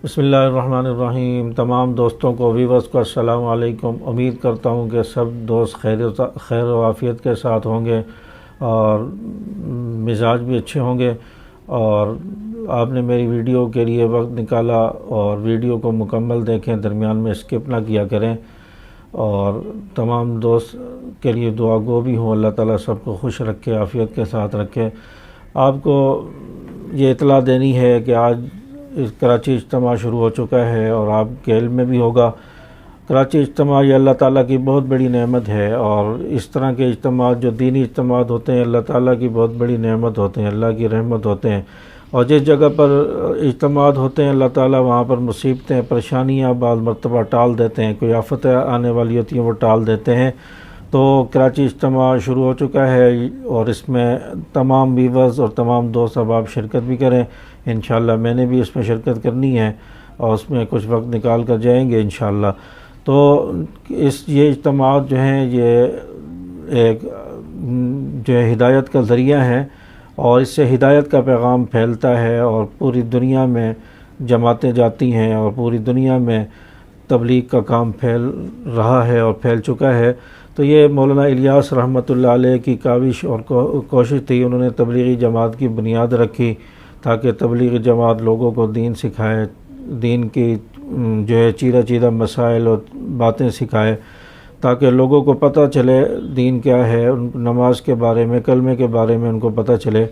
بسم اللہ الرحمن الرحیم۔ تمام دوستوں کو ویورز کو السلام علیکم۔ امید کرتا ہوں کہ سب دوست خیر و عافیت کے ساتھ ہوں گے اور مزاج بھی اچھے ہوں گے، اور آپ نے میری ویڈیو کے لیے وقت نکالا اور ویڈیو کو مکمل دیکھیں، درمیان میں اسکپ نہ کیا کریں، اور تمام دوست کے لیے دعا گو بھی ہوں۔ اللہ تعالیٰ سب کو خوش رکھے، عافیت کے ساتھ رکھے۔ آپ کو یہ اطلاع دینی ہے کہ آج کراچی اجتماع شروع ہو چکا ہے، اور آپ کے علم میں بھی ہوگا کراچی اجتماع یہ اللہ تعالیٰ کی بہت بڑی نعمت ہے، اور اس طرح کے اجتماعات جو دینی اجتماعات ہوتے ہیں اللہ تعالیٰ کی بہت بڑی نعمت ہوتے ہیں، اللہ کی رحمت ہوتے ہیں۔ اور جس جگہ پر اجتماعات ہوتے ہیں اللہ تعالیٰ وہاں پر مصیبتیں، پریشانیاں بعض مرتبہ ٹال دیتے ہیں، کوئی آفتیں آنے والی ہوتی ہیں وہ ٹال دیتے ہیں۔ تو کراچی اجتماع شروع ہو چکا ہے، اور اس میں تمام ویورز اور تمام دوست احباب شرکت بھی کریں انشاءاللہ۔ میں نے بھی اس میں شرکت کرنی ہے اور اس میں کچھ وقت نکال کر جائیں گے انشاءاللہ۔ تو یہ اجتماعات جو ہیں یہ ایک جو ہے ہدایت کا ذریعہ ہیں، اور اس سے ہدایت کا پیغام پھیلتا ہے، اور پوری دنیا میں جماعتیں جاتی ہیں، اور پوری دنیا میں تبلیغ کا کام پھیل رہا ہے اور پھیل چکا ہے۔ تو یہ مولانا الیاس رحمۃ اللہ علیہ کی کاوش اور کوشش تھی، انہوں نے تبلیغی جماعت کی بنیاد رکھی تاکہ تبلیغی جماعت لوگوں کو دین سکھائے، دین کی جو ہے چیرہ مسائل اور باتیں سکھائے، تاکہ لوگوں کو پتہ چلے دین کیا ہے، نماز کے بارے میں، کلمے کے بارے میں ان کو پتہ چلے۔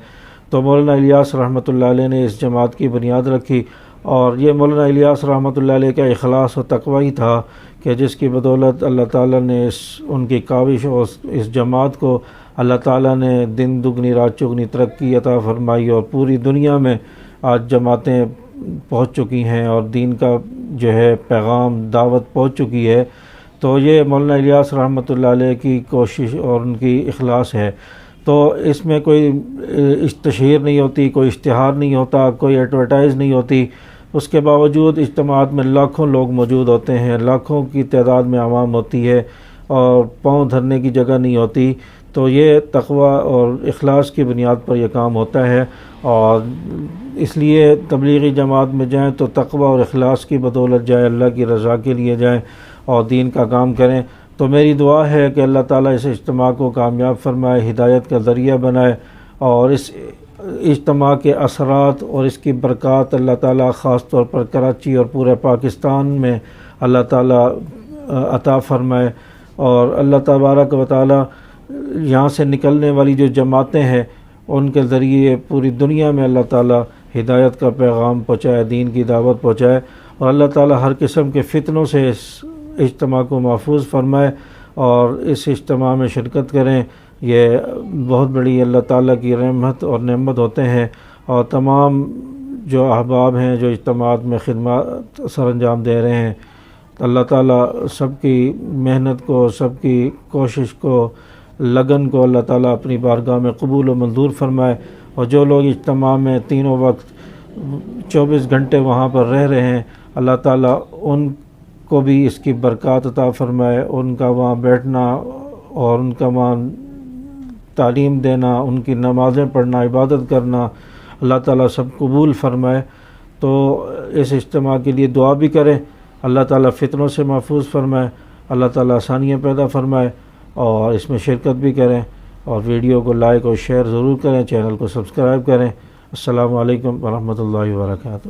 تو مولانا الیاس رحمۃ اللہ علیہ نے اس جماعت کی بنیاد رکھی، اور یہ مولانا الیاس رحمۃ اللہ علیہ کا اخلاص و تقوی ہی تھا کہ جس کی بدولت اللہ تعالیٰ نے ان کی کاوش اور اس جماعت کو اللہ تعالیٰ نے دن دگنی رات چگنی ترقی عطا فرمائی، اور پوری دنیا میں آج جماعتیں پہنچ چکی ہیں اور دین کا جو ہے پیغام دعوت پہنچ چکی ہے۔ تو یہ مولانا الیاس رحمۃ اللہ علیہ کی کوشش اور ان کی اخلاص ہے۔ تو اس میں کوئی تشہیر نہیں ہوتی، کوئی اشتہار نہیں ہوتا، کوئی ایڈورٹائز نہیں ہوتی، اس کے باوجود اجتماعات میں لاکھوں لوگ موجود ہوتے ہیں، لاکھوں کی تعداد میں عوام ہوتی ہے، اور پاؤں دھرنے کی جگہ نہیں ہوتی۔ تو یہ تقوی اور اخلاص کی بنیاد پر یہ کام ہوتا ہے، اور اس لیے تبلیغی جماعت میں جائیں تو تقوی اور اخلاص کی بدولت جائیں، اللہ کی رضا کے لیے جائیں اور دین کا کام کریں۔ تو میری دعا ہے کہ اللہ تعالیٰ اس اجتماع کو کامیاب فرمائے، ہدایت کا ذریعہ بنائے، اور اس اجتماع کے اثرات اور اس کی برکات اللہ تعالیٰ خاص طور پر کراچی اور پورے پاکستان میں اللہ تعالیٰ عطا فرمائے، اور اللہ تبارک و تعالیٰ یہاں سے نکلنے والی جو جماعتیں ہیں ان کے ذریعے پوری دنیا میں اللہ تعالیٰ ہدایت کا پیغام پہنچائے، دین کی دعوت پہنچائے، اور اللہ تعالیٰ ہر قسم کے فتنوں سے اس اجتماع کو محفوظ فرمائے، اور اس اجتماع میں شرکت کریں۔ یہ بہت بڑی اللہ تعالیٰ کی رحمت اور نعمت ہوتے ہیں، اور تمام جو احباب ہیں جو اجتماعات میں خدمات سر انجام دے رہے ہیں، اللہ تعالیٰ سب کی محنت کو، سب کی کوشش کو، لگن کو اللہ تعالیٰ اپنی بارگاہ میں قبول و منظور فرمائے، اور جو لوگ اجتماع میں تینوں وقت 24 گھنٹے وہاں پر رہ رہے ہیں اللہ تعالیٰ ان کو بھی اس کی برکات عطا فرمائے، ان کا وہاں بیٹھنا اور ان کا وہاں تعلیم دینا، ان کی نمازیں پڑھنا، عبادت کرنا اللہ تعالیٰ سب قبول فرمائے۔ تو اس اجتماع کے لیے دعا بھی کریں، اللہ تعالیٰ فتنوں سے محفوظ فرمائے، اللہ تعالیٰ آسانیاں پیدا فرمائے، اور اس میں شرکت بھی کریں، اور ویڈیو کو لائک اور شیئر ضرور کریں، چینل کو سبسکرائب کریں۔ السلام علیکم ورحمۃ اللہ وبرکاتہ۔